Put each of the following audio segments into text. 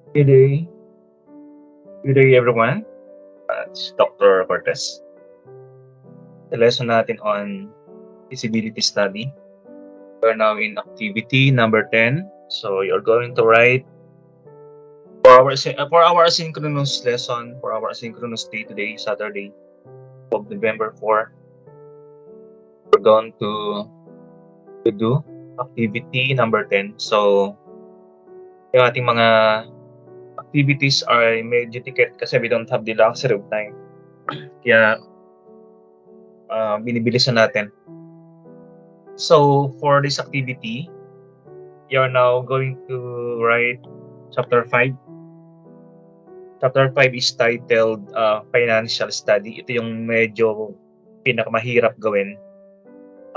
Good day. Good day, everyone. It's Dr. Cortez. The lesson natin on feasibility study. We're now in activity number 10. So you're going to write for our asynchronous lesson, for our asynchronous day today, Saturday of November 4. We're going to do activity number 10. So yung ating mga activities ay medyo ticket kasi we don't have the luxury of time. Kaya binibilisan natin. So for this activity, you're now going to write chapter 5. Chapter 5 is titled Financial Study. Ito yung medyo pinakamahirap gawin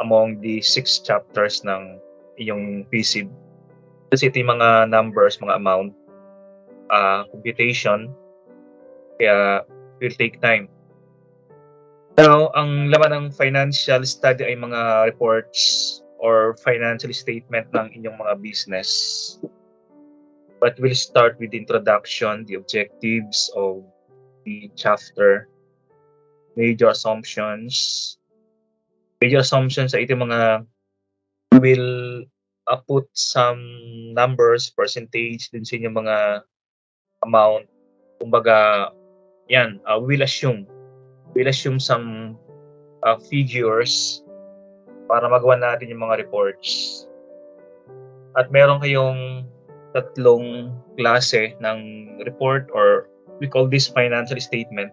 among the 6 chapters ng iyong PSIB. Kasi ito yung mga numbers, mga amount, computation, kaya it will take time. Now, ang laman ng financial study ay mga reports or financial statement ng inyong mga business. But we'll start with the introduction, the objectives of the chapter, major assumptions. Major assumptions ay ito mga we will put some numbers, percentage dun sa inyong mga amount. Kumbaga, yan, we'll assume some figures para magawa natin yung mga reports. At meron kayong tatlong klase ng report or we call this financial statement.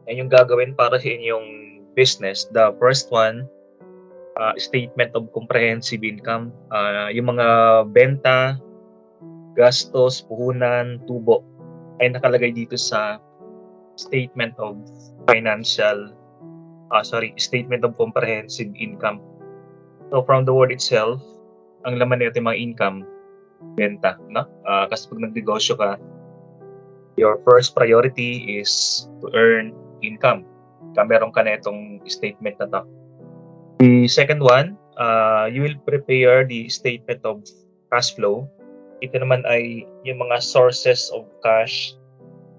Yan yung gagawin para sa inyong business. The first one, statement of comprehensive income. Yung mga benta, gastos, puhunan, tubo ay nakalagay dito sa statement of statement of comprehensive income. So from the word itself, ang laman nito yung mga income, benta, no? Kasi pag nagnegosyo ka, your first priority is to earn income. Meron ka na itong statement na to. The second one, you will prepare the statement of cash flow. Ito naman ay yung mga sources of cash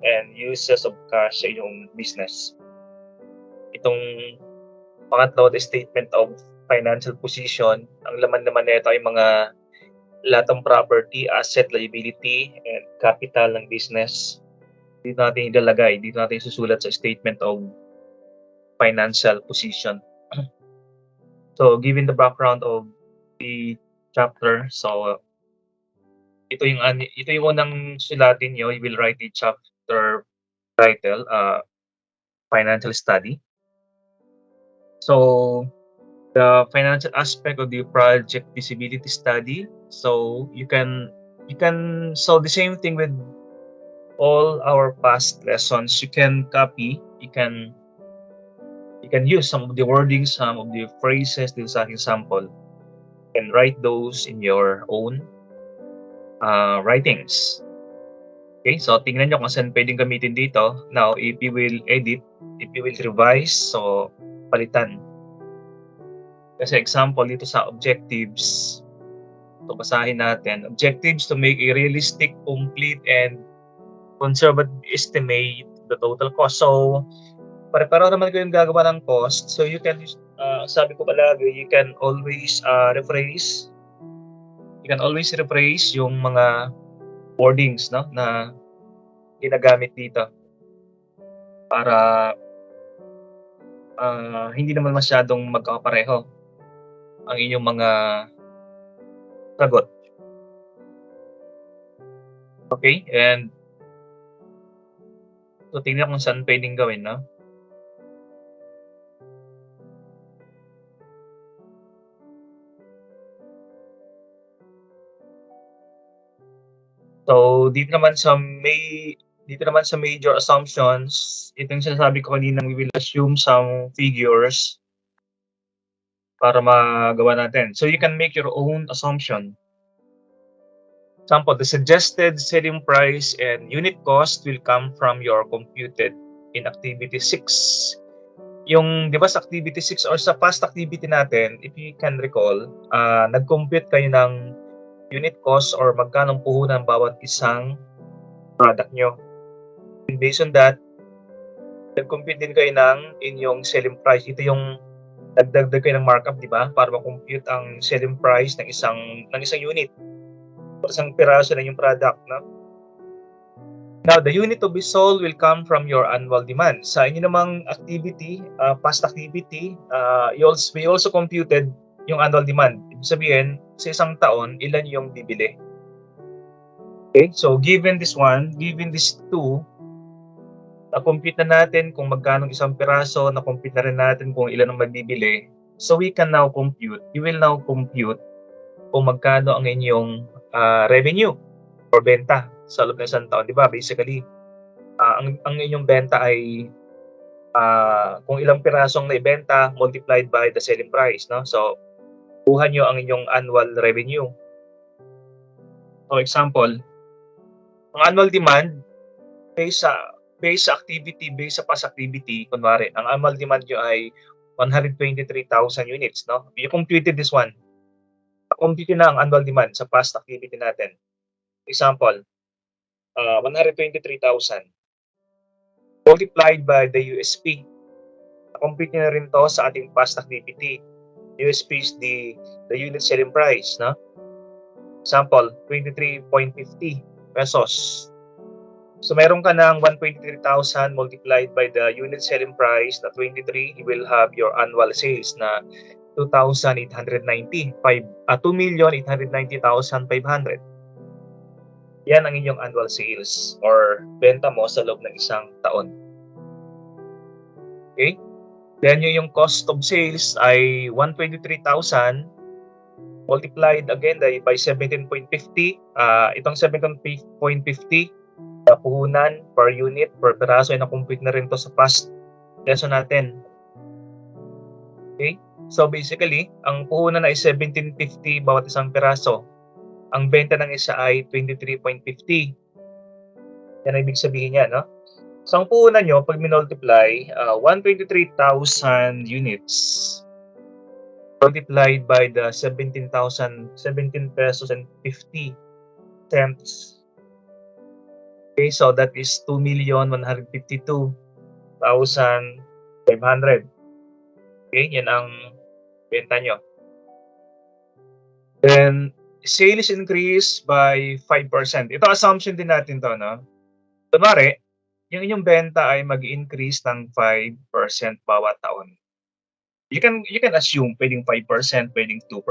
and uses of cash sa iyong business. Itong pangatlo, the statement of financial position. Ang laman naman nito ay mga lahat ng property, asset, liability, and capital ng business. Dito natin ilalagay, dito natin susulat sa statement of financial position. So, given the background of the chapter, so ito yung unang sulatin nyo. You will write the chapter title, financial study. So, the financial aspect of the project feasibility study. So you can solve the same thing with all our past lessons. You can copy, you can use some of the wordings, some of the phrases dito sa aking sample, and write those in your own writings. Okay, so tingnan nyo kung saan pwedeng gamitin dito. Now, if you will edit, if you will revise, so palitan. Kasi example dito sa objectives, so basahin natin. Objectives to make a realistic, complete, and conservative estimate the total cost. So, pare-pareho naman ko yung gagawa ng cost. So, you can, sabi ko palagi, you can always rephrase. You can always rephrase yung mga wordings, no, na ginagamit dito para hindi naman masyadong magkakapareho ang inyong mga sagot. Okay, and so tingnan kung saan pwedeng gawin, no? So dito naman sa major assumptions, itong sinasabi ko kanina, we will assume some figures para magawa natin. So you can make your own assumption. Example, the suggested selling price and unit cost will come from your computed in activity 6. Yung, di ba sa activity 6 or sa past activity natin, if you can recall, nag-compute kayo ng unit cost or magkano puhunan bawat isang product nyo. And based on that, nag-compute din kayo ng inyong selling price. Ito yung nagdagdag kayo ng markup, di ba? Para ma-compute ang selling price ng isang unit o isang piraso ng yung product, no? Now, the unit to be sold will come from your annual demand. Sa inyo namang activity, past activity, we also computed yung annual demand. Ibig sabihin, sa isang taon, ilan yung bibili. Okay, so given this two, na-compute na natin kung magkano isang piraso, na-compute na rin natin kung ilan ang magbibili. So we will now compute kung magkano ang inyong revenue or benta sa loob ng isang taon. Di ba? Basically, ang inyong benta ay kung ilang pirasong naibenta multiplied by the selling price, no? So, kuha nyo ang inyong annual revenue. For example, ang annual demand based sa past activity, kunwari, ang annual demand nyo ay 123,000 units, no? You computed this one. Compute na ang annual demand sa past activity natin. Example, 123,000 multiplied by the USP. Compute na rin to sa ating past activity. USP is the unit selling price, no? Example, 23.50 pesos. So meron ka ng 123,000 multiplied by the unit selling price na 23, you will have your annual sales na 2,890,500. Yan ang inyong annual sales or benta mo sa loob ng isang taon. Okay? Then yung cost of sales ay 123,000 multiplied again by 17.50. Itong 17.50 na puhunan per unit, per peraso ay na-compute na rin to sa past lesson natin. Okay? So basically, ang puhunan ay 17.50 bawat isang peraso. Ang benta ng isa ay 23.50. Yan ang ibig sabihin niya, no? So ang puhunan nyo, pag minultiply, 123,000 units multiplied by the 17 pesos and 50 cents. Okay, so that is 2,152,500. Okay, yan ang benta nyo. Then, sales increase by 5%. Ito assumption din natin to, no? Kunwari, yung inyong benta ay mag-increase ng 5% bawat taon. You can assume pwedeng 5%, pwedeng 2%,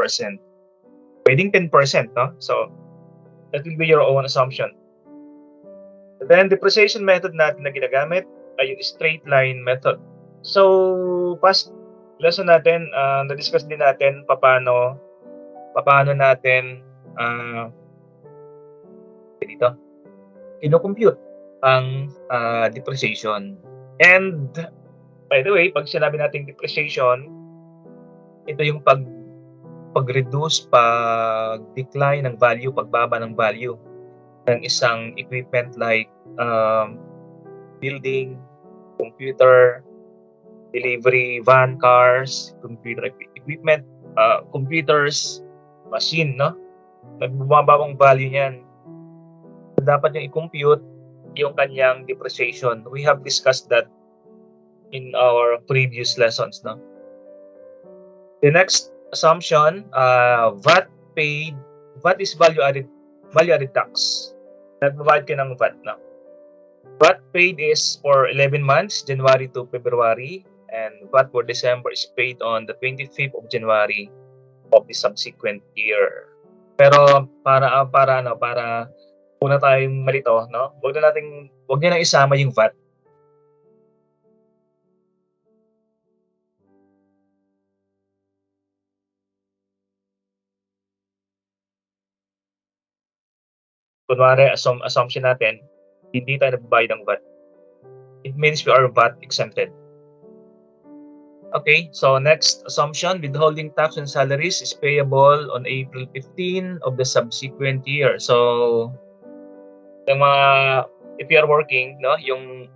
pwedeng 10%, no? So, that will be your own assumption. Then, depreciation method natin na ginagamit ay yung straight line method. So, past lesson natin, na-discuss din natin paano natin dito ino-compute ang depreciation. And by the way, pag sinabi natin depreciation, ito yung pag-reduce, pag-decline ng value, pagbaba ng value ng isang equipment like building, computer, delivery van, cars, computer equipment, computers, machine, no? Nagbababa ang value niyan. Dapat yung i-compute yung kanyang depreciation. We have discussed that in our previous lessons, no? The next assumption, VAT is value-added tax. Nagbabayad ka ng VAT, no? VAT paid is for 11 months, January to February, and VAT for December is paid on the 25th of January of the subsequent year. Pero para una tayong malito, no? Wag niyo nang isama yung VAT. Kunwari, assumption natin, hindi tayo nagbabayad ng VAT. It means we are VAT exempted. Okay, so next assumption, withholding tax on salaries is payable on April 15 of the subsequent year. So, if you are working, no, yung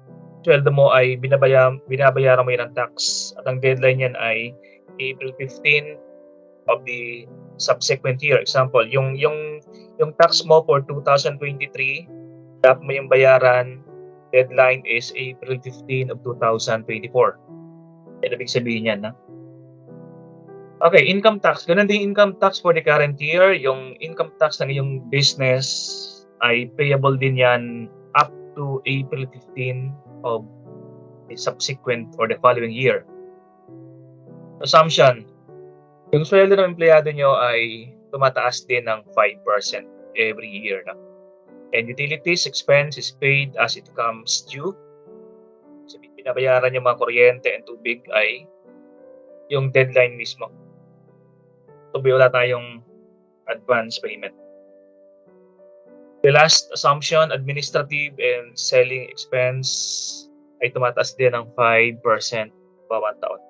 sweldo mo ay binabayaran mo yun ng tax at ang deadline yan ay April 15 of the subsequent year. Example, yung tax mo for 2023, dapat mo yung bayaran, deadline is April 15 of 2024. Yan ibig sabihin yan, na. Okay, income tax. Ganun din income tax for the current year. Yung income tax ng iyong business ay payable din yan up to April 15 of the subsequent or the following year. Assumption, yung sweldo ng empleyado nyo ay tumataas din ng 5% every year. Na? And utilities expense is paid as it comes due. So, binabayaran yung mga kuryente and tubig ay yung deadline mismo. So, wala tayong advance payment. The last assumption, administrative and selling expense ay tumataas din ng 5% bawat taon.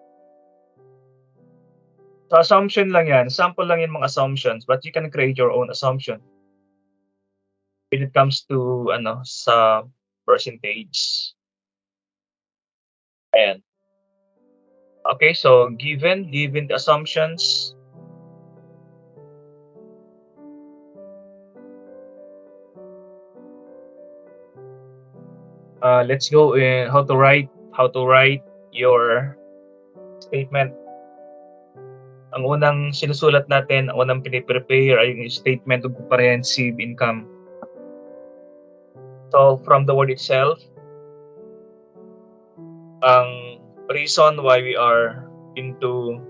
So, assumption lang yan. Sample lang yung mga assumptions, but you can create your own assumption when it comes to sa percentage. Ayan. Okay, so given the assumptions, let's go in how to write your statement. Ang unang sinusulat natin, ang unang piniprepare ay yung statement of comprehensive income. So from the word itself, ang reason why we are into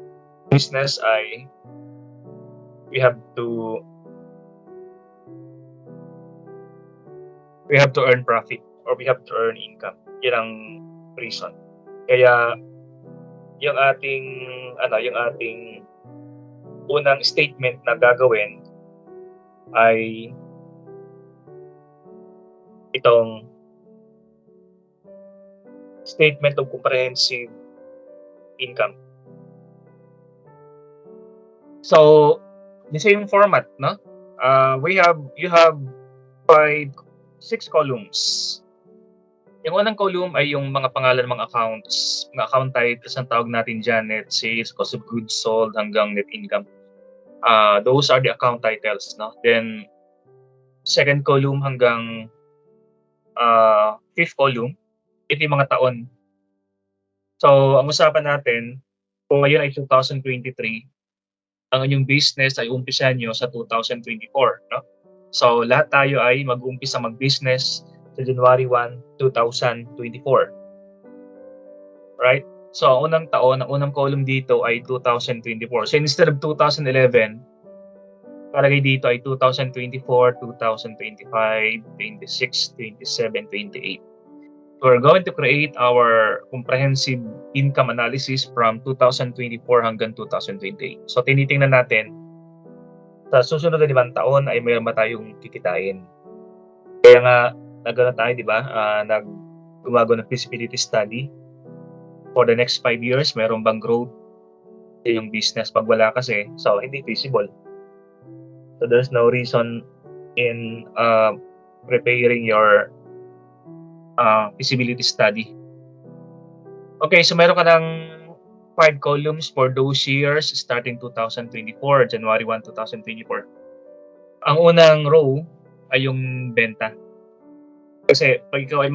business ay we have to earn profit or we have to earn income. Yan ang reason. Kaya yung ating unang statement na gagawin ay itong statement of comprehensive income. So the same format, no? You have 6 columns. Yung unang column ay yung mga pangalan ng mga accounts, mga account titles ang tawag natin dyan, net sales, cost of goods sold, hanggang net income. Those are the account titles, no? Then second column hanggang 5th column, ito yung mga taon. So ang usapan natin, kung ngayon ay 2023, ang inyong business ay umpisahan nyo sa 2024, no? So lahat tayo ay mag-umpisa mag-business sa January 1, 2024. Right? So ang unang taon, ang unang column dito ay 2024. So instead of 2011, palagay dito ay 2024, 2025, 26, 27, 28. We're going to create our comprehensive income analysis from 2024 hanggang 2028. So tinitingnan natin, sa susunod na 5 taon ay mayroon ba tayong kikitain. Kaya nga, nagano tayo, di ba? Gumagawa ng feasibility study. For the next 5 years, mayroon bang growth yung business? Pag wala kasi, so hindi feasible. So there's no reason in preparing your feasibility study. Okay, so meron ka ng 5 columns for those years starting 2024, January 1, 2024. Ang unang row ay yung benta. Kasi pag ikaw ay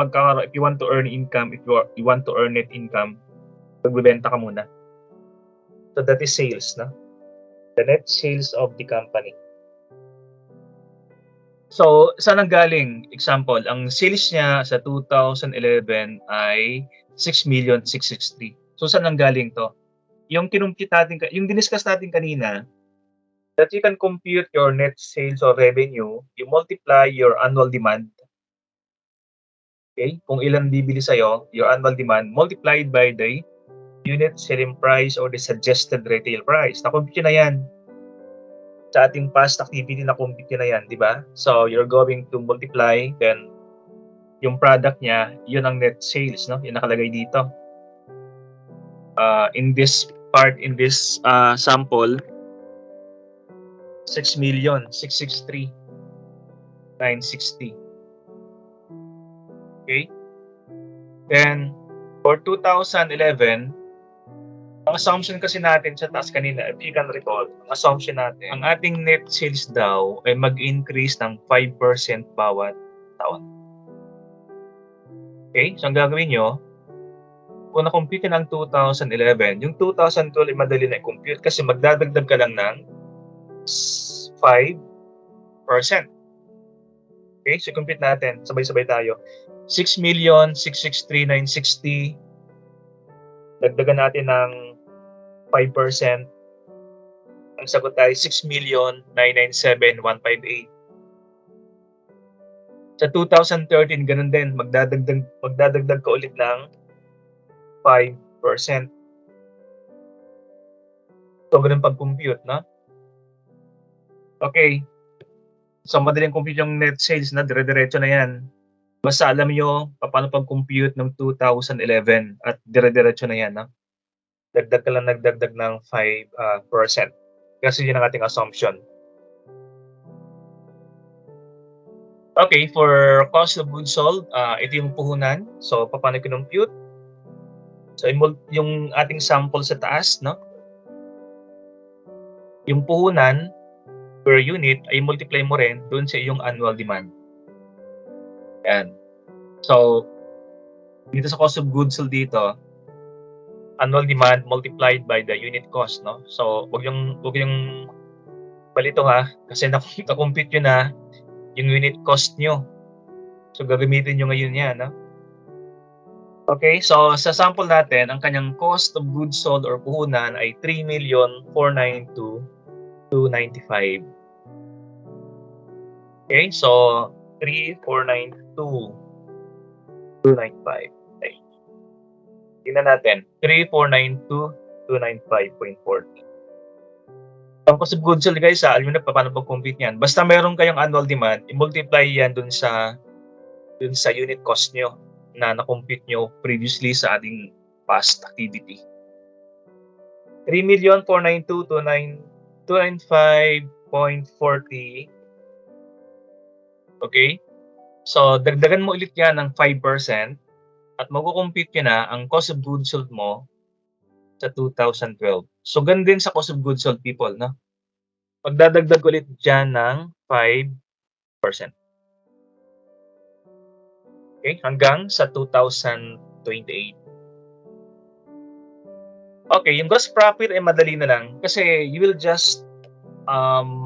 if you want to earn income, if you want to earn net income, magbebenta ka muna. So that is sales, no? The net sales of the company. So, saan ang galing? Example, ang sales niya sa 2011 ay 6,663,000. So, saan ang galing to? Yung yung diniscuss natin kanina, that you can compute your net sales or revenue, you multiply your annual demand. Okay? Kung ilan bibili sa'yo, your annual demand, multiplied by the unit selling price or the suggested retail price. Na-compute na yan. Sa ating past activity na compute na yan, di ba? So, you're going to multiply, then yung product niya, yun ang net sales, no? Yung nakalagay dito. In this sample, 6,663,960. Okay? Then, for 2011, Ang assumption kasi natin sa task kanina, if you can recall, ang assumption natin, ang ating net sales daw ay mag-increase ng 5% bawat taon. Okay? So, ang gagawin nyo, kung na-compute ng 2011, yung 2012 ay madali na i-compute kasi magdadagdag ka lang ng 5%. Okay? So, compute natin. Sabay-sabay tayo. 6,663,960. Dagdagan natin ng 5%. Ang sagot ay 6,997,158. Sa 2013, ganun din. Magdadagdag ka ulit ng 5%. So, ganun pag-compute, no? Okay. So, madaling compute yung net sales na dire-diretso na yan. Basta alam nyo paano pag-compute ng 2011 at dire-diretso na yan, no? Dagdag ka lang nagdagdag ng 5%. Kasi yun ang ating assumption. Okay, for cost of goods sold, ito yung puhunan. So, paano compute? So, yung ating sample sa taas, no? Yung puhunan per unit ay multiply mo rin doon sa iyong annual demand. Yan. So, dito sa cost of goods sold dito, annual demand multiplied by the unit cost, no? So, wag yung balito ha, kasi na-compute nyo na yung unit cost nyo. So, gagamitin nyo ngayon yan, no? Okay, so sa sample natin, ang kanyang cost of goods sold or puhunan ay 3,492,295. Okay, so 3,492,295. Okay. Tingnan natin, 3,492,295.40. Ang cost of goods sold guys, alam nyo na paano pag-compute yan. Basta meron kayong annual demand, i-multiply yan dun sa unit cost nyo na na-compute nyo previously sa ating past activity. 3,492,295.40. Okay? So, dagdagan mo ulit yan ng 5% at mag-compute nyo na ang cost of goods sold mo sa 2012. So, ganun din sa cost of goods sold, people, no? Magdadagdag ulit dyan ng 5%. Okay? Hanggang sa 2028. Okay, yung gross profit ay madali na lang kasi you will just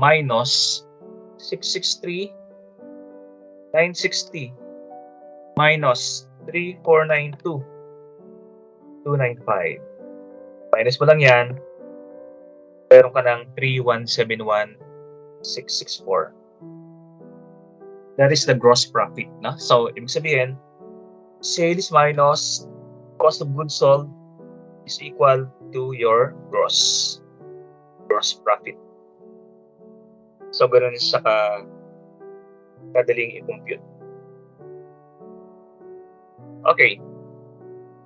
minus 663,960 minus 3,492,295. Minus mo lang yan, meron ka ng 3,171,664. That is the gross profit, no? So, ibig sabihin, sales minus cost of goods sold is equal to your gross profit. So, ganun siya kadaling i-compute. Okay.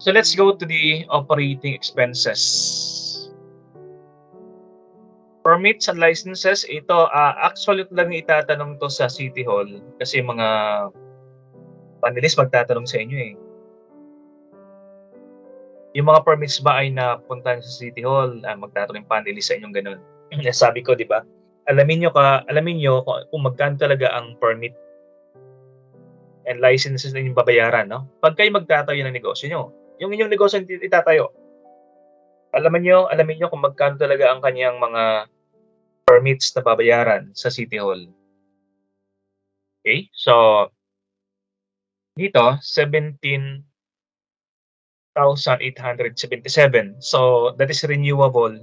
So, let's go to the operating expenses. Permits and licenses, ito, actually lang itatanong to sa City Hall kasi mga panelis magtatanong sa inyo eh. Yung mga permits ba ay napuntahan sa City Hall, magtatanong panelis sa inyong ganun. Sabi ko, di ba? Alamin nyo kung magkano talaga ang permit and licenses na inyong babayaran, no? Pag kayo magtatayo ng negosyo nyo, yung inyong negosyo itatayo, alamin nyo kung magkano talaga ang kanyang mga permits na babayaran sa City Hall. Okay? So, dito, 17,877. So, that is renewable.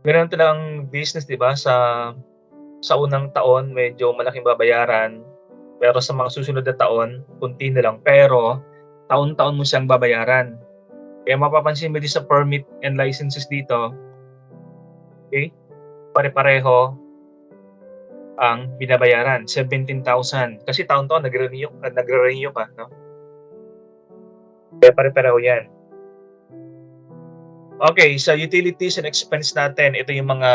Meron talagang business, di ba? Sa unang taon, medyo malaking babayaran. Pero sa mga susunod na taon, kunti na lang. Pero, taon-taon mo siyang babayaran. Kaya mapapansin mo din sa permit and licenses dito, okay? Pare-pareho ang binabayaran, 17,000. Kasi taon-taon nagre-renew ka, no? Kaya pare-pareho yan. Okay, sa utilities and expense natin, ito yung mga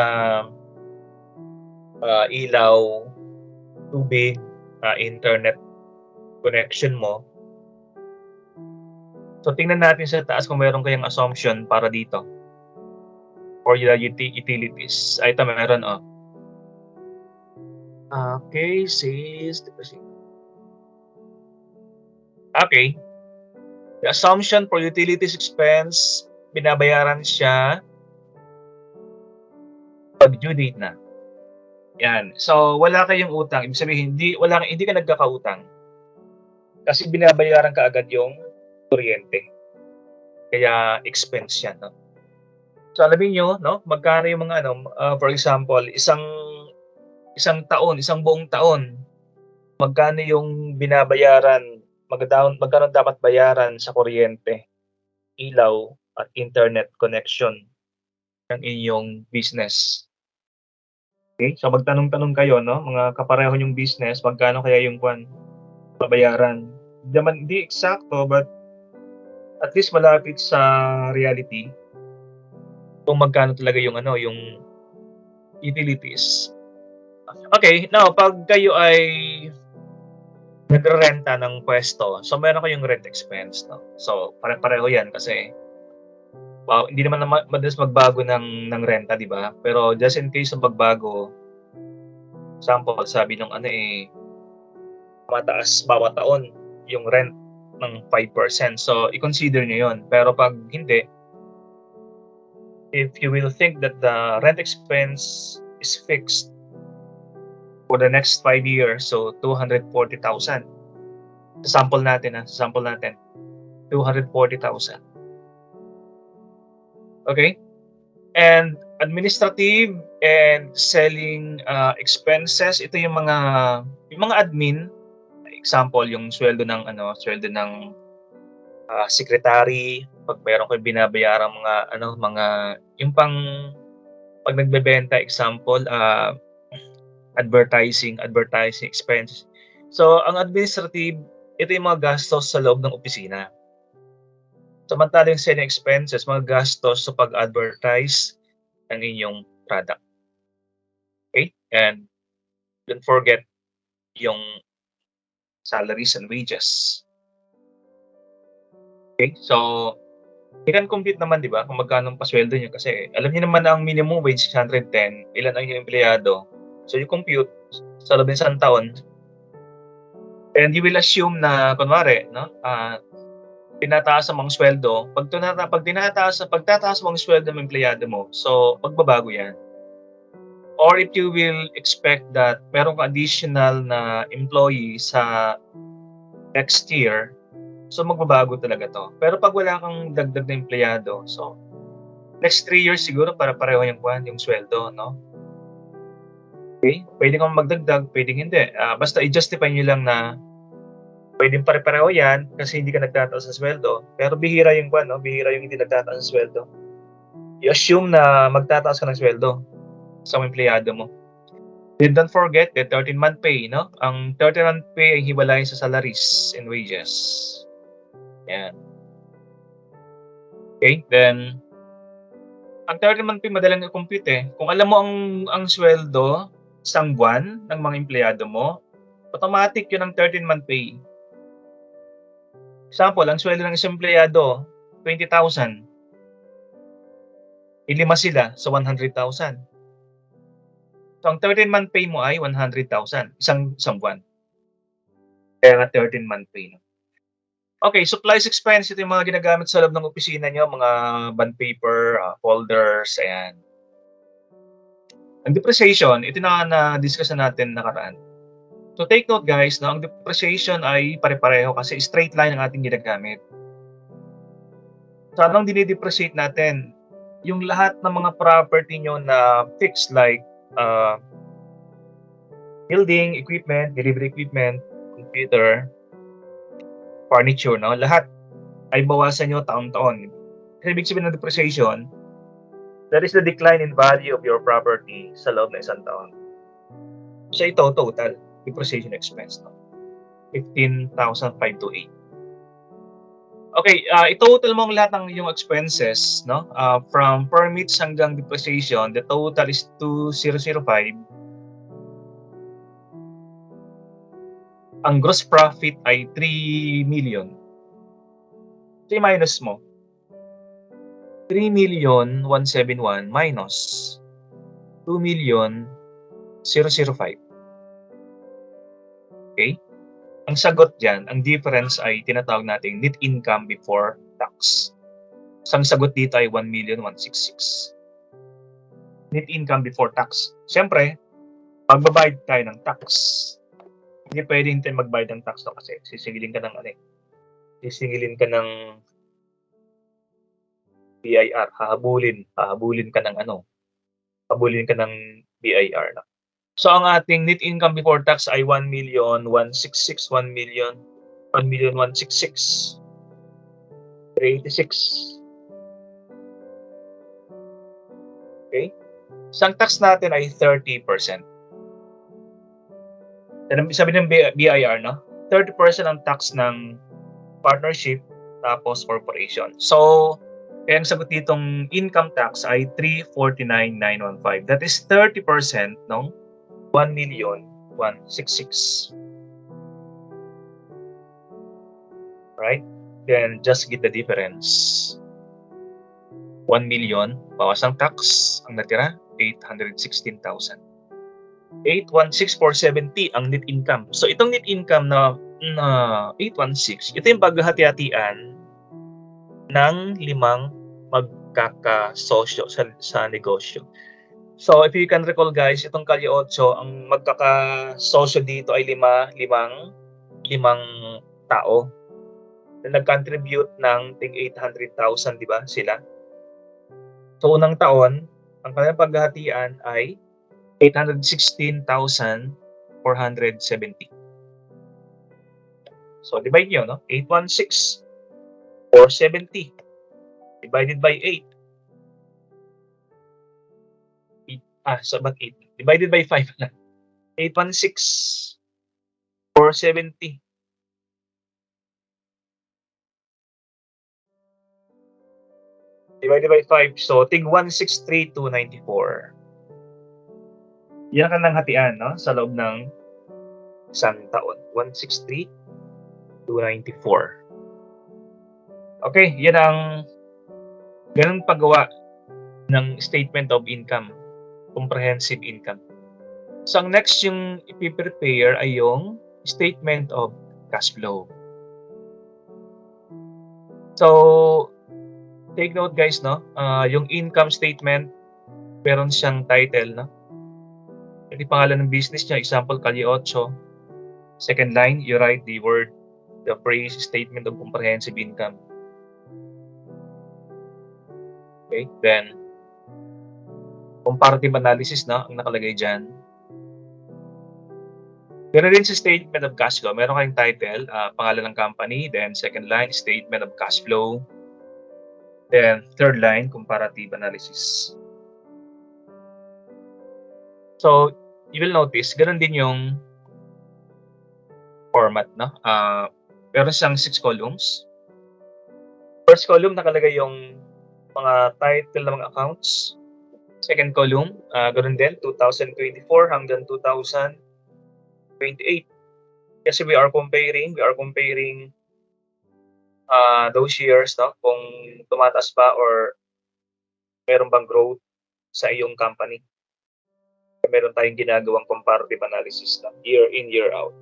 ilaw, tubig, internet connection mo. So, tingnan natin sa taas kung meron kayong assumption para dito. or the utilities. Ito meron, oh. Okay, says okay. The assumption for utilities expense, binabayaran siya pag due date na. Yan. So, wala kayong utang. Ibig sabihin, hindi ka nagkakautang. Kasi binabayaran ka agad yung kuryente. Kaya expense yan, no? So, alamin nyo, no? Magkano yung mga, for example, isang buong taon, magkano yung binabayaran, magkano dapat bayaran sa kuryente, ilaw, at internet connection ng inyong business. Okay? So, magtanong-tanong kayo, no? Mga kapareho yung business, magkano kaya yung babayaran. Hindi eksakto, but at least malapit sa reality kung magkano talaga yung yung utilities. Okay, now pag kayo ay nagrerenta ng pwesto, so meron kayong rent expense, no? So pare-pareho 'yan kasi hindi naman madalas magbago ng renta, di ba? Pero just in case ng magbago, example, sabi nung mataas bawat taon yung rent ng 5%. So i-consider niyo 'yon. Pero pag hindi, if you will think that the rent expense is fixed for the next 5 years, so 240,000. Sample natin, 240,000. Okay? And administrative and selling expenses, ito yung mga admin, example, yung sweldo ng secretary, pag meron kayong binabayarang mga yung pag nagbebenta, example, advertising expenses. So, ang administrative, ito yung mga gastos sa loob ng opisina. Samantala yung selling expenses, mga gastos sa pag-advertise ng inyong product. Okay? And don't forget yung salaries and wages. Okay? So, you can compute naman, di ba, kung magkano ang pasweldo nyo. Kasi alam niyo naman na ang minimum wage 110, ilan ang inyong empleyado. So, you compute sa loob ng isang taon, and you will assume na, kunwari, no, tinataas ang mga sweldo. Pagtataas mo ang sweldo ng empleyado mo, so magbabago yan. Or if you will expect that merong additional na employee sa next year, so magbabago talaga to. Pero pag wala kang dagdag na empleyado, so next 3 years siguro para pareho yung sweldo, no? Okay? Pwede kang magdagdag, pwedeng hindi. Basta i-justify nyo lang na pwedeng pare-pareho yan kasi hindi ka nagtataas sa sweldo. Pero bihira yung hindi nagtataas sa sweldo. I-assume na magtataas ka ng sweldo sa empleyado mo. Then don't forget the 13-month pay, no? Ang 13-month pay ay hiwalay sa salaries and wages. Yan. Okay, then ang 13-month pay madalang i-compute eh. Kung alam mo ang sweldo isang buwan ng mga empleyado mo, automatic yun ang 13-month pay. Example, ang sweldo ng isang empleyado, 20,000. Ilima sila sa 100,000. So, ang 13-month pay mo ay 100,000. Isang buwan. Kaya nga 13-month pay. No? Okay, supplies expense. Ito yung mga ginagamit sa loob ng opisina nyo. Mga bond paper, folders, ayan. Ang depreciation, ito na-discuss na natin nakaraan. So take note guys, no, ang depreciation ay pare-pareho kasi straight line ang ating ginagamit. So anong dinidepreciate natin? Yung lahat ng mga property nyo na fixed like building, equipment, delivery equipment, computer, furniture, no? Lahat ay bawasan nyo taon-taon. Kasi ibig sabihin ng depreciation, that is the decline in value of your property sa loob ng isang taon. So ito, total depreciation expense, no? 15,528. Okay, i-total mo ang lahat ng iyong expenses, no? From permits hanggang depreciation, the total is 2,005. Ang gross profit ay 3 million. So, i-minus mo. 3,171,000 minus 2,000,005. Okay? Ang sagot diyan, ang difference ay tinatawag nating net income before tax. So, ang sagot dito ay 1,166,000. Net income before tax. Siyempre, magbabayad tayo ng tax. Hindi pwedeng tayo magbayad ng tax kasi sisingilin ka ng sisingilin ka ng BIR, hahabulin ka ng habulin ka ng BIR na. So ang ating net income before tax ay 1,166,000, 1,166,386. Okay? So ang tax natin ay 30%. Sabi ng BIR, no? 30% ang tax ng partnership tapos corporation. So, kaya ang sagot ditong income tax ay 349,915. That is 30% ng 1,166,000. Right? Then, just get the difference. 1 million, bawas ang tax, ang natira, 816,000. 816,470 ang net income. So, itong net income na 816, ito yung paghahati-hatian ng 5 magkakasosyo sa negosyo. So, if you can recall guys, itong Kalye 8, ang magkakasosyo dito ay limang tao na nag-contribute ng ting 800,000, di ba sila? So, unang taon, ang kanilang paghahatian ay 816,470. So, divide nyo, no? 816,470 divided by 8. So ba't 8? Divided by 5 na. 816,470. Divided by 5. So, tig 163,294. Yan ang kanang hatian, no? Sa loob ng isang taon. 163,294. Okay, yan ang ganun paggawa ng statement of income. Comprehensive income. So, ang next yung ipiprepare ay yung statement of cash flow. So, take note guys, no? Yung income statement, meron siyang title, no? Yung pangalan ng business niya, example, Kalye 8. Second line, you write the phrase statement of comprehensive income. Okay, then, comparative analysis na ang nakalagay dyan. Pero rin sa statement of cash flow, meron kayong title, pangalan ng company, then second line, statement of cash flow, then third line, comparative analysis. So, you will notice, ganun din yung format, no? Meron siyang 6 columns. First column, nakalagay yung mga title ng mga accounts. Second column, ganun din, 2024 hanggang 2028. Kasi we are comparing those years, no? Kung tumataas ba or meron bang growth sa iyong company. Meron tayong ginagawang comparative analysis na year in, year out.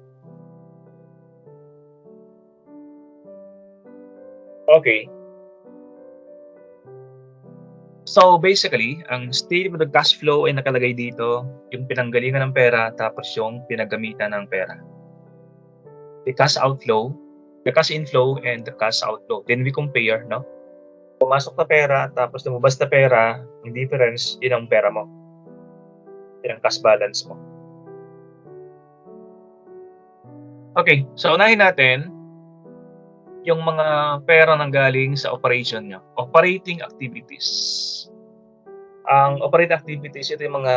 Okay. So basically, ang statement of cash flow ay nakalagay dito, yung pinanggalingan ng pera tapos yung pinagamitan ng pera. The cash outflow, the cash inflow, and the cash outflow. Then we compare, no? Pumasok na pera tapos lumabas na pera, ang difference, yun ang pera mo. Yun ang cash balance mo. Okay, so unahin natin yung mga pera nang galing sa operation nyo. Operating activities. Ang operating activities, ito yung mga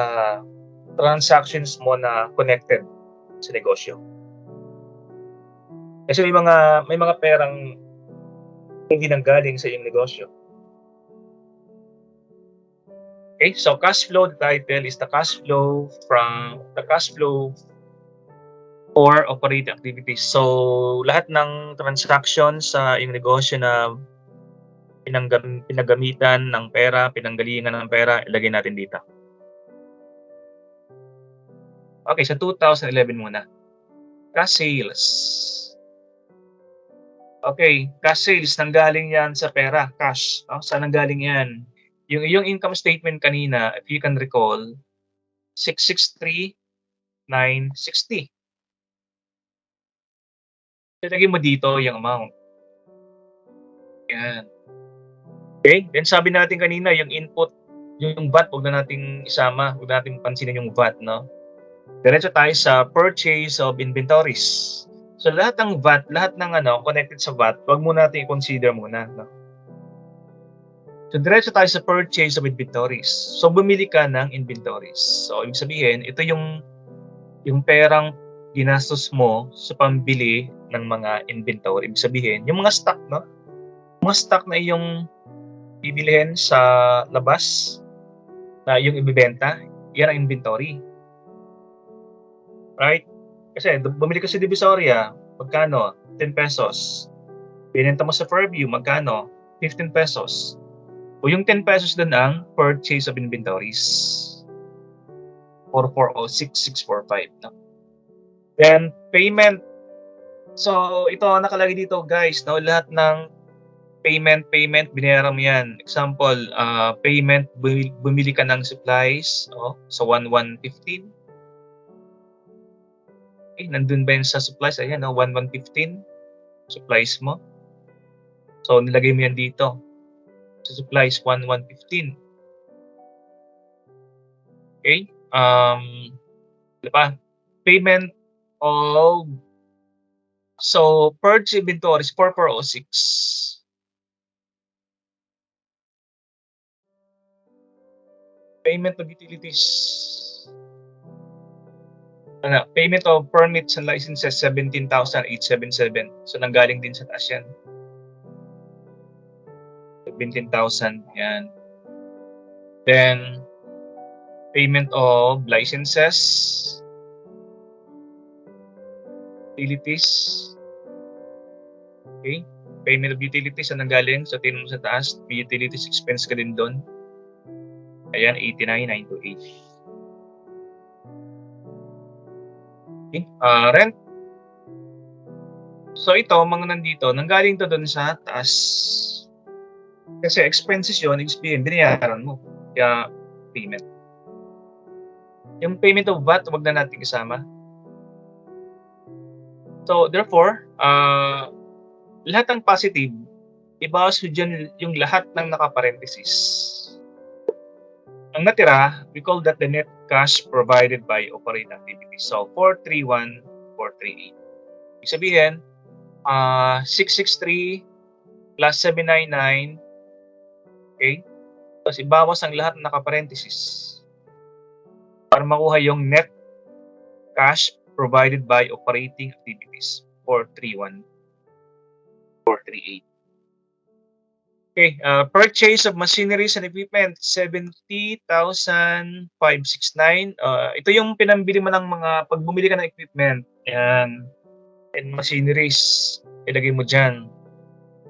transactions mo na connected sa negosyo. Kasi may mga perang hindi nanggaling sa iyong negosyo. Okay, so cash flow, the title is the cash flow or operating activities. So, lahat ng transaction sa iyong negosyo na pinagamitan ng pera, pinanggalingan ng pera, ilagay natin dito. Okay, sa 2011 muna. Cash sales. Okay, cash sales nanggaling 'yan sa pera, cash, saan nanggaling 'yan? Yung iyong income statement kanina, if you can recall, 663,960. Ilagay mo dito yung amount. Yan. Okay, then sabi natin kanina yung input, yung VAT, huwag na nating isama, huwag nating pansinin yung VAT, no? Diretso tayo sa purchase of inventories. So lahat ng VAT, lahat ng connected sa VAT, huwag muna natin i-consider muna, no? So diretso tayo sa purchase of inventories. So bumili ka ng inventories. So ibig sabihin, ito yung perang ginastos mo sa pambili ng mga inventory. Ibig sabihin, yung mga stock, no? Mga stock na iyong bibilhin sa labas, na yung ibibenta, yan ang inventory. Right? Kasi bumili ka sa Divisoria, magkano? 10 pesos. Binenta mo sa Fairview, magkano? 15 pesos. O yung 10 pesos doon ang purchase of inventories. 4406645. No? Then, payment. So, ito nakalagay dito guys, no? Lahat ng payment, binayaran mo yan. Example, payment, bumili ka ng supplies sa 1115. Okay, nandun ba yun sa supplies? Ayan, 1115. Supplies mo. So, nilagay mo yan dito. Sa supplies, 1115. Okay? Diba? Payment of purchase inventories, 4406. Payment of utilities. Payment of permits and licenses, 17,877. So, nanggaling din sa taas yan. 17,000. Yan. Then, payment of licenses, utilities. Okay? Payment of utilities na nanggaling. So, tingnan mo sa taas. May utilities expense ka din doon. Ayan, 89,928. Okay? Rent. So, ito, mga nandito, nanggaling to doon sa taas. Kasi expenses yun, binayaran mo. Kaya, payment. Yung payment of VAT, wag na natin isama. So, therefore, lahat ng positive, ibawas mo dyan yung lahat ng nakaparenthesis. Ang natira, we call that the net cash provided by operating activities. So, 431,438. Ibig sabihin, 663 plus 799, okay? Tapos ibawas ang lahat ng nakaparenthesis para makuha yung net cash provided by operating activities, 431,438. Okay, purchase of machineries and equipment, 70,569. Ito yung pinambili mo ng mga, pag bumili ka ng equipment, yan, and machineries, ilagay mo dyan.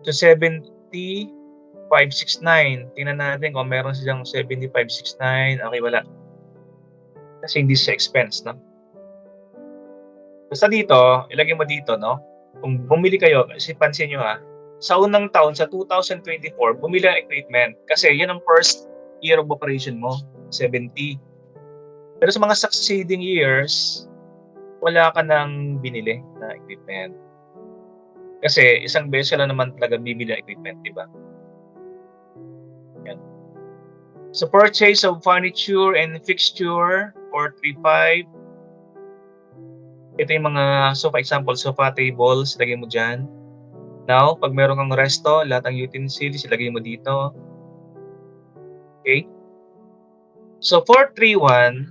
So, 70,569. Tingnan natin kung meron silang 70,569. Okay, wala. Kasi hindi sa expense, no? Basta dito, ilagay mo dito, no? Kung bumili kayo, kasi pansin nyo sa unang taon, sa 2024, bumili ng equipment. Kasi yan ang first year of operation mo, 70. Pero sa mga succeeding years, wala ka nang binili na equipment. Kasi isang beses lang naman talaga bibili ng equipment, di ba? Yan. So, purchase of furniture and fixture, 435. Ito yung mga, so for example, sofa tables, lagay mo dyan. Now, pag meron kang resto, lahat ng utensils, ilagay mo dito. Okay? So, 431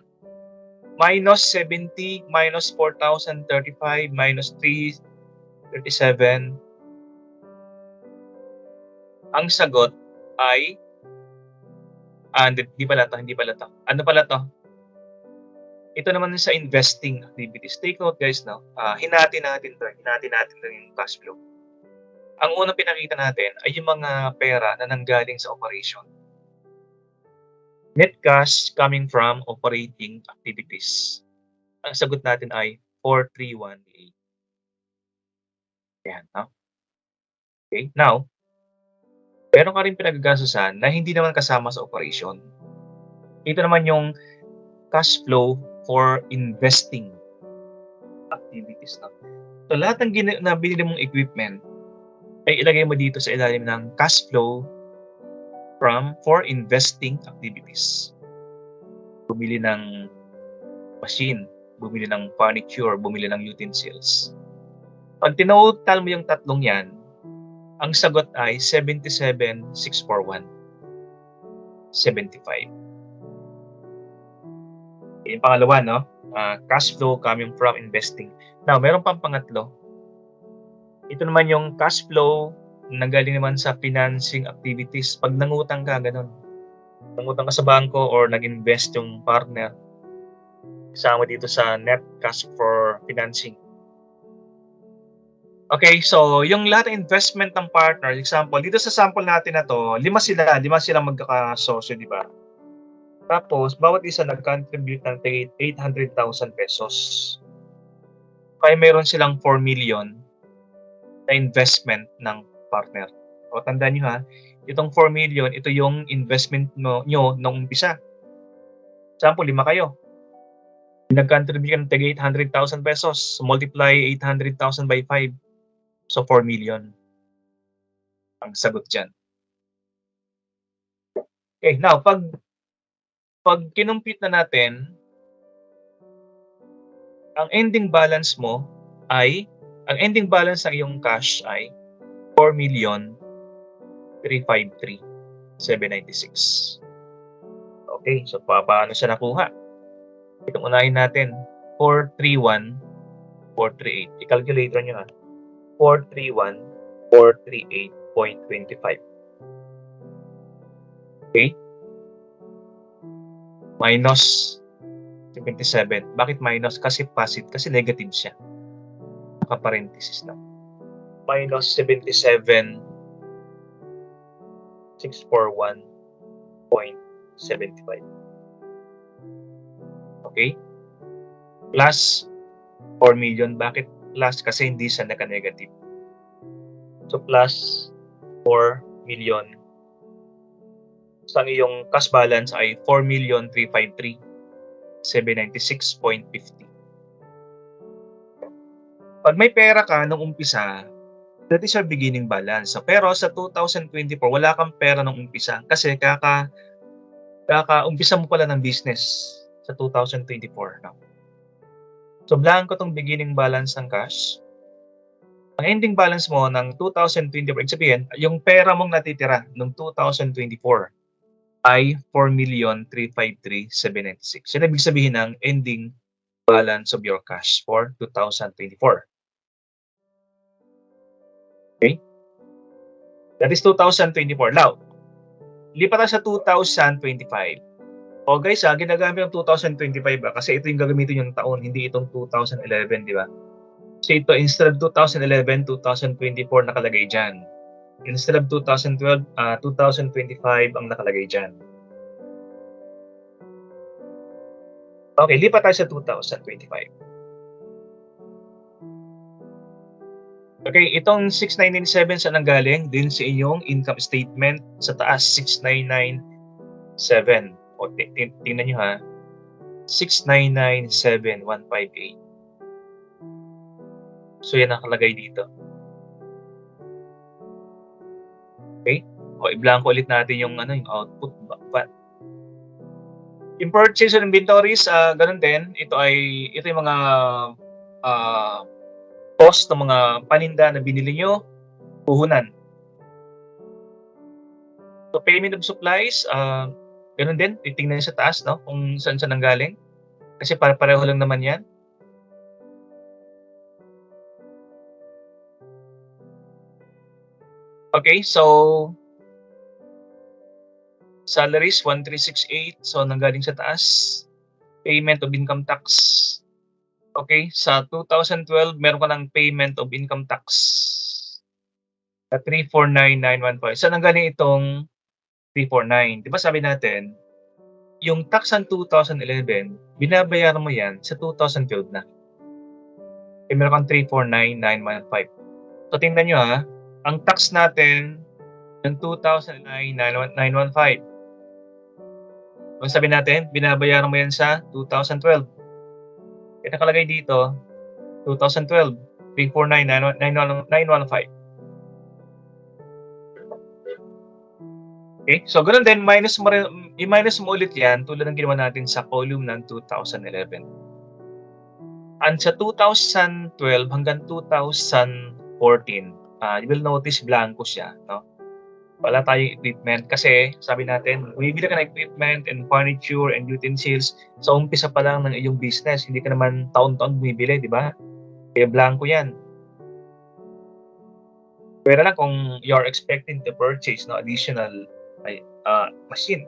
minus 70 minus 4,035 minus 337. Ang sagot ay hindi pala to. Ano pala to? Ito naman sa investing activities. Take note guys, no? Hinati natin yung cash flow. ang unang pinakita natin ay yung mga pera na nanggaling sa operation. Net cash coming from operating activities. Ang sagot natin ay 4,318. Yan, no? Okay, now, meron ka rin pinagagastusan na hindi naman kasama sa operation. Ito naman yung cash flow for investing activities. No? So, lahat ng na binili mong equipment ay ilagay mo dito sa ilalim ng cash flow for investing activities. Bumili ng machine, bumili ng furniture, bumili ng utensils. Pag tinotal mo yung tatlong yan, ang sagot ay 77,641. 75. Yung pangalawa, no? Cash flow coming from investing. Now, meron pang pangatlo. Ito naman yung cash flow na galing naman sa financing activities. Pag nangutang ka, ganun. Nangutang ka sa bangko or nag-invest yung partner, kasama dito sa net cash for financing. Okay, so yung lahat ng investment ng partner, example, dito sa sample natin na to, lima sila magkakasosyo, di ba? Tapos, bawat isa nag-contribute ng 800,000 pesos. Kaya meron silang 4 million na investment ng partner. O tandaan nyo ha, itong 4 million, ito yung investment nyo nung umpisa. Example, 5 kayo. Nag-contribute ng 800,000 pesos. Multiply 800,000 by 5. So, 4 million. Ang sagot dyan. Okay, now, pag kinumpute na natin, ang ending balance mo ay, ang ending balance ng iyong cash ay 4,353,796. Okay, so paano siya nakuha? Itong unahin natin, 431,438. I-calculator nyo ha. 431,438.25. Okay? Minus 77. Bakit minus? Kasi positive. Kasi negative siya. Naka-parenthesis lang. Minus 77,641.75. Okay? Plus 4 million. Bakit plus? Kasi hindi siya naka-negative. So, plus 4 million. So, ang iyong cash balance ay 4,353,796.50. Pag may pera ka nung umpisa, that is your beginning balance. So, pero sa 2024, wala kang pera nung umpisa kasi kaka-umpisa mo pala ng business sa 2024. No? So, blanco tong beginning balance ng cash. Ang ending balance mo ng 2024, sabihin, yung pera mong natitira noong 2024 ay 4,353,796. Yan ibig sabihin ng ending balance of your cash for 2024. Okay? That is 2024. Now, lipat tayo sa 2025. O guys, ginagamit yung 2025 kasi ito yung gagamitin yung taon, hindi itong 2011, di ba? So ito, instead of 2011, 2024 nakalagay dyan. Instead of 2012, 2025 ang nakalagay dyan. Okay, lipat tayo sa 2025. Okay, itong 6,997 saan nanggaling? Din sa inyong income statement sa taas, 6,997. O, tingnan nyo ha. 6,997,158. So, yan nakalagay dito. Okay? O, i-blanco ulit natin yung, yung output. Yung purchase and inventories, ganun din. Ito yung mga cost ng mga paninda na binili nyo, puhunan. So, payment of supplies, ganun din. Titingnan sa taas, no? Kung saan nanggaling. Kasi pareho lang naman yan. Okay, so salaries 1,368, so nanggaling sa taas. Payment of income tax. Okay, sa 2012 meron ka ng payment of income tax Sa 349,915. Saan nanggaling itong 349? 'Di ba sabi natin, yung tax ng 2011, binabayaran mo 'yan sa 2012 na. Eh, meron kang 349,915. So tingnan niyo, ang tax natin ng 2009, 915. Kung sabi natin, binabayaran mo 'yan sa 2012. Eh, nakalagay dito, 2012, 349,915. Okay? So gano'n din, i-minus mo ulit 'yan tulad ng ginawa natin sa column ng 2011. And sa 2012 hanggang 2014, you will notice blanco siya, 'no? Wala tayong equipment kasi sabi natin, bumibili ka ng equipment and furniture and utensils sa umpisa pa lang ng iyong business. Hindi ka naman taon-taon bumibili, di ba? Kaya blanco 'yan. Pero lang kung you're expecting to purchase no additional machine.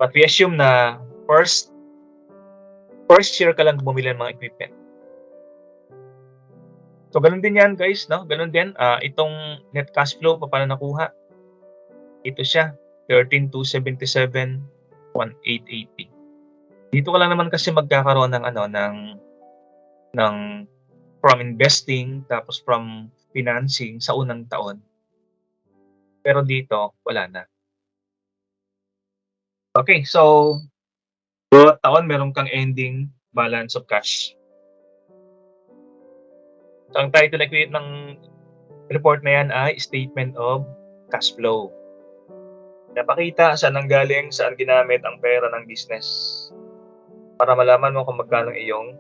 But we assume na first year ka lang bumili ng mga equipment. So ganun din 'yan, guys, no? Ganun din itong net cash flow paano nakuha. Ito siya, 13,277,1,880. Dito ka lang naman kasi magkakaroon ng ng from investing tapos from financing sa unang taon. Pero dito wala na. Okay, so bawat taon meron kang ending balance of cash. So ang title ng report na yan ay Statement of Cash Flow. Napakita saan nanggaling, saan ginamit ang pera ng business para malaman mo kung magkano iyong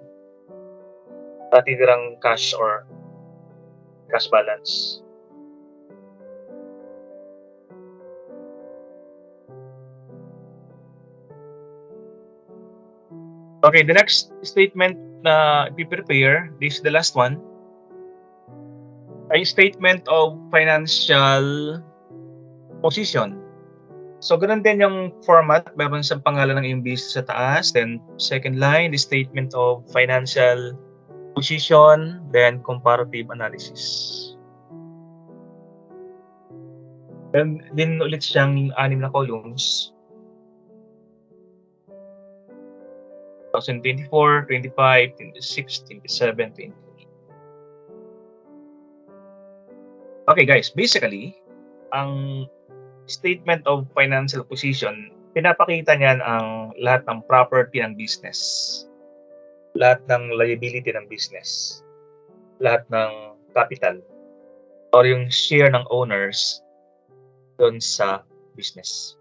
natitirang cash or cash balance. Okay, the next statement na i-prepare, this is the last one, ay statement of financial position. So, ganun din yung format. Meron sa pangalan ng iyong business sa taas. Then, second line, the statement of financial position. Then, comparative analysis. Then, din ulit siyang 6 na columns. 2024, 25, 26, 27, 28. Okay, guys. Basically, ang statement of financial position, pinapakita niyan ang lahat ng property ng business, lahat ng liability ng business, lahat ng capital, or yung share ng owners doon sa business.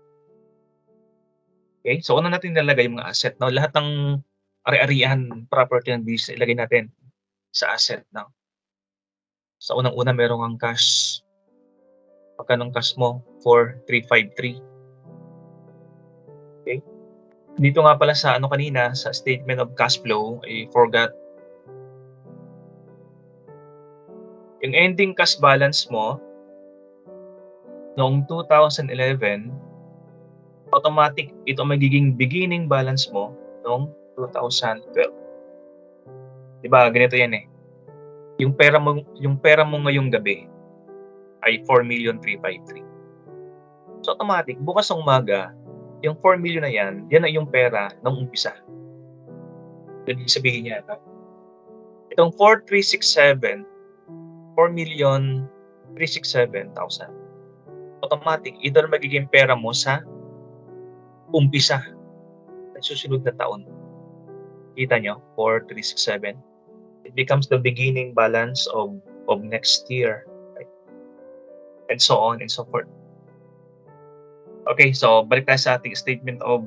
Okay? So, una natin nilagay yung mga asset. No? Lahat ng ari-arian property ng business, ilagay natin sa asset. No? Sa unang-una, meron kang cash. Pagkanong cash mo? 4,353. Okay? Dito nga pala sa kanina, sa statement of cash flow, I forgot. Yung ending cash balance mo, noong 2011, automatic ito magiging beginning balance mo noong 2012. Diba, ganito yan eh. Yung pera mo ngayong gabi ay 4,353,000. So automatic, bukas ng umaga, yung 4 million na yan ay yung pera ng umpisa. Ibig sabihin niya, itong 4,367,000. Automatic, ito na magiging pera mo sa umpisa ng susunod na taon. Kita nyo, 4,367. It becomes the beginning balance of next year. Right? And so on and so forth. Okay, so balik tayo sa ating statement of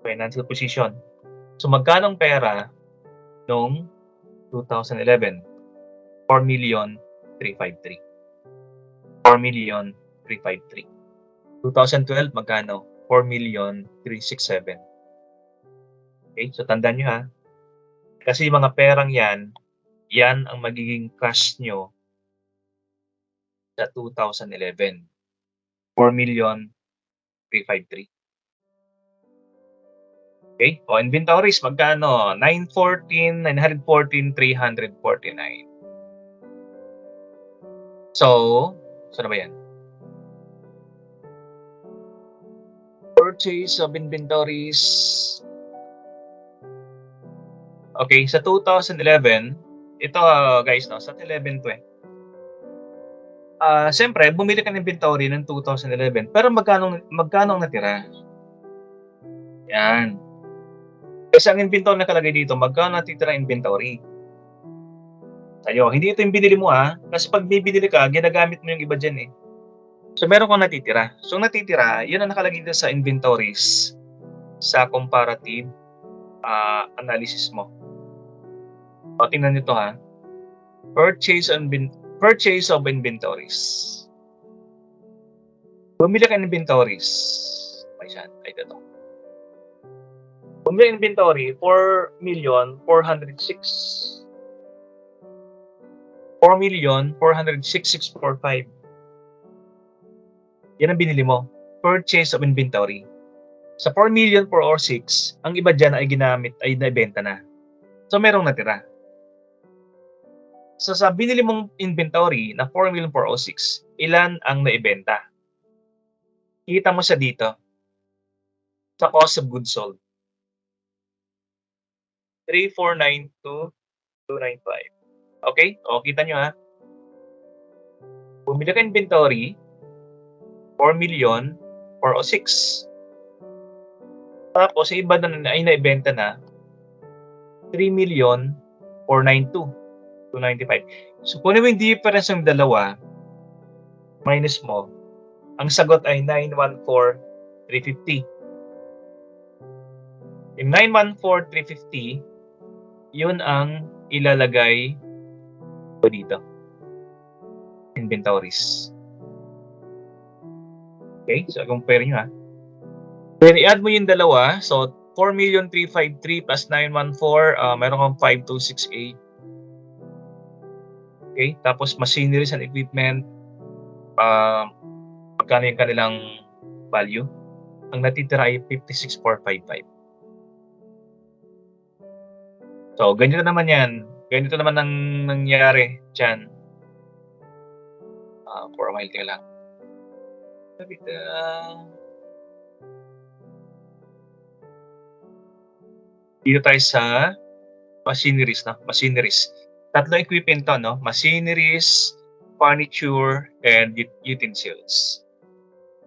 financial position. So magkano pera noong 2011? 4,353,000. 4,353,000. 2012, magkano? 4,367,000. Okay, so tandaan nyo kasi yung mga perang yan ang magiging cash nyo sa 2011. 4,353,000. Okay, o inventories, magkano? 914, 349. So, saan na ba yan? Purchase of inventories. Okay, sa 2011, ito guys, no, sa 11 to eh. Siyempre, bumili ka ng inventory ng 2011, pero magkano ang natira? Yan. Kasi ang inventory nakalagay dito, magkano natitira inventory? Sa'yo. Hindi ito yung binili mo kasi pag bibili ka, ginagamit mo yung iba dyan eh. So meron kang natitira. So natitira, yun ang nakalagay dito sa inventories sa comparative analysis mo. O tingnan nyo to Purchase of inventories. Bumili ka ng inventories. Ay, ito. Bumili inventory, 4,406,645. Yan ang binili mo. Purchase of inventory. Sa 4,406,000, ang iba dyan ay ginamit, ay naibenta na. So, merong natira. So, sa binili mong inventory na 4,406,000, ilan ang naibenta? Kita mo siya dito. Sa cost of goods sold. 3,492,295. Okay? O, kita nyo Bumili ka inventory, 4,406,000. Tapos, sa iba na ay naibenta na, 3,492,295. So, kunin mo yung difference ng dalawa, minus mo, ang sagot ay 914,350. Yung 914,350, yun ang ilalagay ko dito. Inventories. Okay? So, compare nyo Then, i-add mo yung dalawa. So, 4,353,000 plus 914, meron kang 5,268. Okay? Tapos, machineries and equipment, magkano yung kanilang value? Ang natitira ay 56,455. So, ganito naman yan. Ganito naman ang nangyari dyan. For a while ka lang. Dito tayo sa machineries. Machineries. Tatlong equipment to, no? Machineries, furniture, and utensils.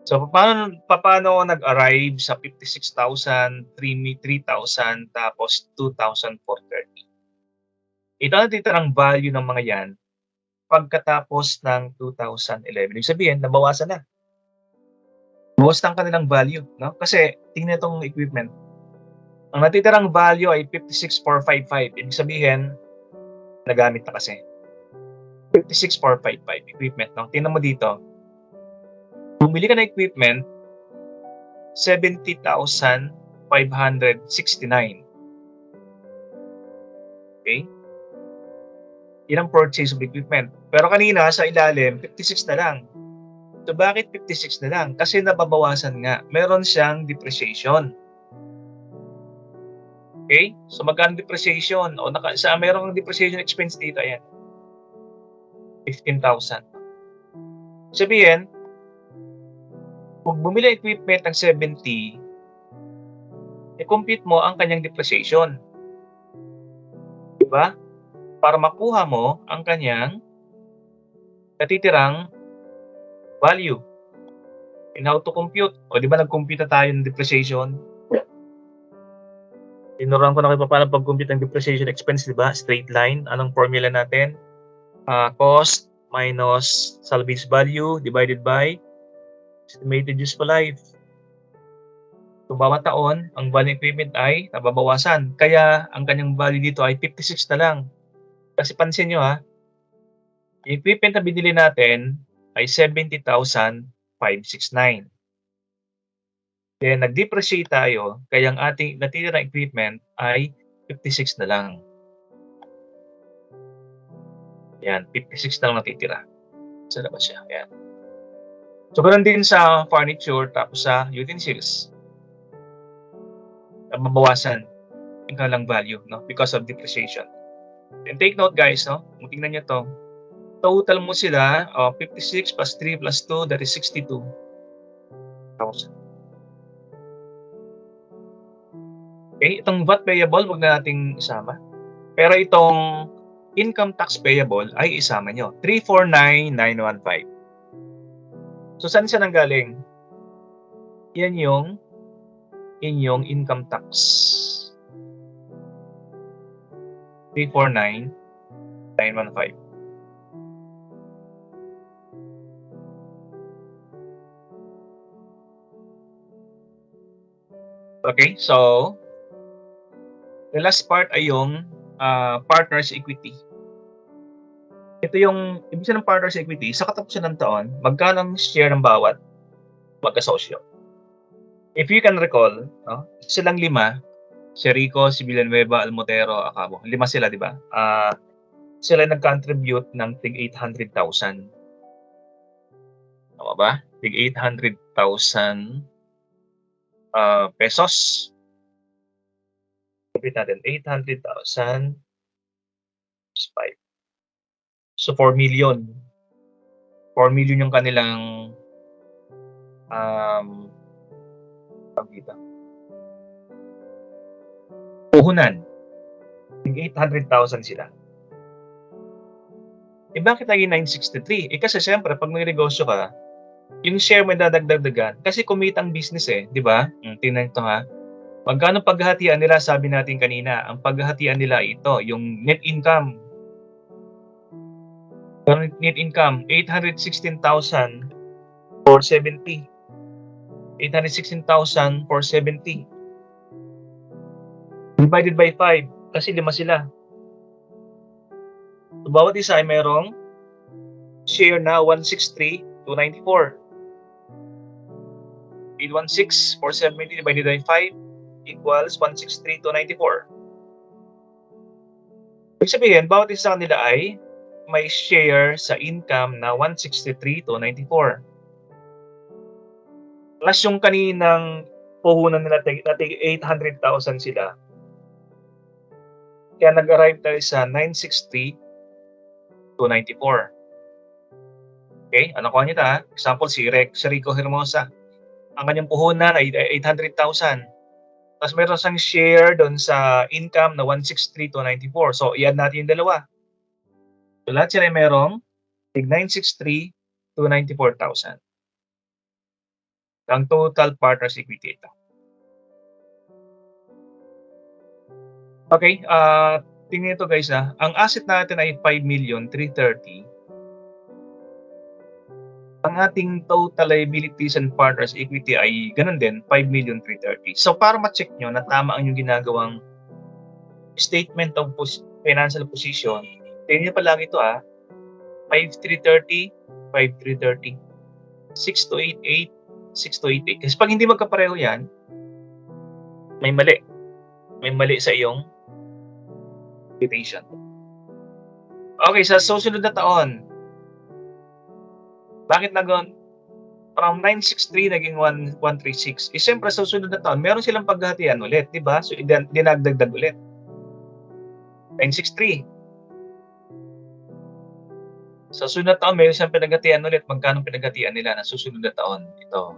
So, paano nag-arrive sa 56,000, 3,000, tapos 2,430? Ito ang titirang value ng mga yan pagkatapos ng 2011. Ibig sabihin, nabawasan na. Bawas ng kanilang value, no? Kasi, tingnan itong equipment. Ang natitirang value ay 56,455. Ibig sabihin, nagamit na kasi. 56,455 equipment, no? Tingnan mo dito. Bumili ka ng equipment, 70,569. Okay? Yan ang purchase of equipment. Pero kanina, sa ilalim, 56 na lang. So, bakit 56 na lang? Kasi nababawasan nga. Meron siyang depreciation. Okay? So, magkano depreciation? O, merong depreciation expense dito. Ayan. 15,000. Sabihin, kung bumili equipment ng 70, i-compute mo ang kanyang depreciation. Diba? Para makuha mo ang kanyang natitirang value. And how to compute? O di ba nag-compute na tayo ng depreciation? Tinuruan ko na kayo paano pag-compute ng depreciation expense, di ba? Straight line. Anong formula natin? Cost minus salvage value divided by estimated useful life. So, bawat taon, ang value ng equipment ay nababawasan. Kaya, ang kanyang value dito ay 56 na lang. Kasi pansin nyo yung equipment na binili natin ay 70,569. Then, nag-depreciate tayo, kaya ang ating natitira na equipment ay 56 na lang. Yan, 56 na lang natitira. Sa labas siya. Yan. So, ganoon din sa furniture, tapos sa utensils. Mabawasan yung kanilang value, no? Because of depreciation. And take note, guys, no? Kung tingnan nyo to, Total mo sila, 56 plus 3 plus 2, that is 62,000. Okay, itong VAT payable, wag na nating isama. Pero itong income tax payable ay isama nyo. 349,915. So, saan siya nanggaling? Yan yung inyong income tax. 349,915. Okay, so the last part ay yung partner's equity. Ito yung ibig sabihin ng partner's equity, sa katapusan ng taon, magkano ang share ng bawat magkasosyo. If you can recall, silang 5, si Rico, si Villanueva, Almotero, Acabo. 5 sila, di ba? Sila nag-contribute ng tig 800,000. Tama ba? Tig 800,000 pesos. Kapit natin, 800,000 plus 5. So, 4 million. 4 million yung kanilang puhunan. Tig 800,000 sila. Bakit naging 963? Kasi siyempre, pag may negosyo ka, yung share mo dadagdagan. Kasi kumita ang business di ba? Tingnan ito ha. Magkano paghahatian nila? Sabi natin kanina, ang paghahatian nila ito, yung net income. Net income, 816,470. 816,470. Divided by 5, kasi 5 sila. So, bawat isa ay merong share na 163,294. 816,470 divided by 5 equals 163,294. Ibig sabihin, bawat isa nila ay may share sa income na 163,294. Plus yung kaninang puhunan nila, 800,000 sila. Kaya nag-arrive tayo sa 960,294. Okay, ano ko nito ha? Example, si Rico Hermosa. Ang kanyang puhunan ay 800,000. Tapos meron siyang share doon sa income na 163,294. So, i-add natin yung dalawa. So, lahat sila ay merong 963,294,000. Ang total partner's equity ito. Okay, tingnan ito guys ha. Ang asset natin ay 5,330,000. Ang ating total liabilities and partner's equity ay ganun din, 5,330,000. So para ma-check nyo na tama ang yung ginagawang statement of financial position, tingnan nyo palagi ito 5,330, 5,330, 6,288, 6,288. Kasi pag hindi magkapareho yan, may mali. May mali sa iyong computation. Okay, sa susunod na taon, bakit from 963 naging 136? Siyempre sa susunod na taon, meron silang paghahatian ulit, di ba? So dinagdagdag ulit. 963. Sa susunod na taon, meron silang pinaghatian ulit. Magkano pinaghatian nila na susunod na taon? Ito.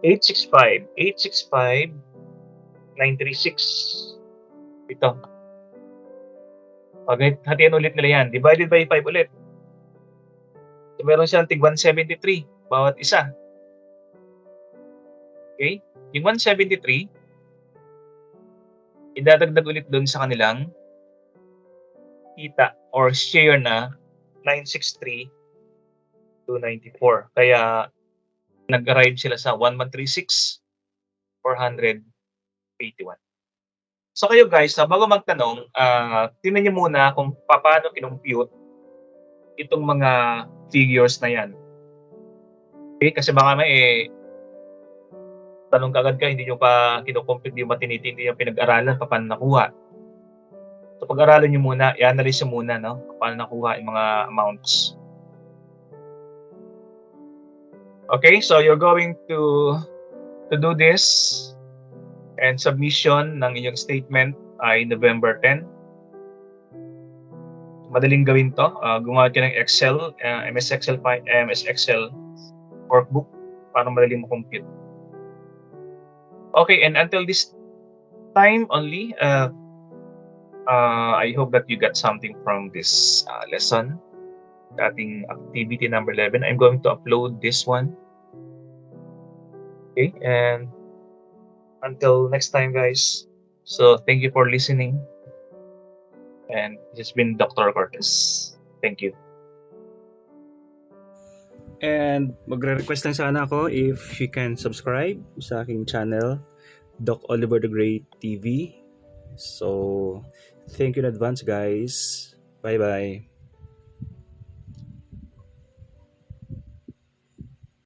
865. 865. 936. Ito. Paghatian ulit nila yan. Divided by 5 ulit. So, meron siyang tig 173 bawat isa. Okay? Yung 173, idadagdag ulit doon sa kanilang kita or share na 963,294. Kaya nag-arrive sila sa 1,136,481. So kayo guys, bago magtanong, tingnan niyo muna kung paano kinompute itong mga figures na yan. Okay? Kasi baka tanong kagad ka, hindi nyo pa kinocompute, hindi mo tinitindi yung pinag-aralan, paano nakuha. So pag-aralan nyo muna, i-analyze nyo muna, paano nakuha yung mga amounts. Okay, so you're going to do this, and submission ng inyong statement ay November 10. madaling gawin to. Gumawa ka ng Excel, MS Excel workbook para madaling mo-compute. Okay, and until this time only, I hope that you got something from this lesson. Ating activity number 11. I'm going to upload this one. Okay, and until next time, guys. So thank you for listening. And this has been Dr. Cortez. Thank you. And magre-request lang sana ako if you can subscribe sa aking channel, Doc Oliver the Great TV. So, thank you in advance, guys. Bye-bye.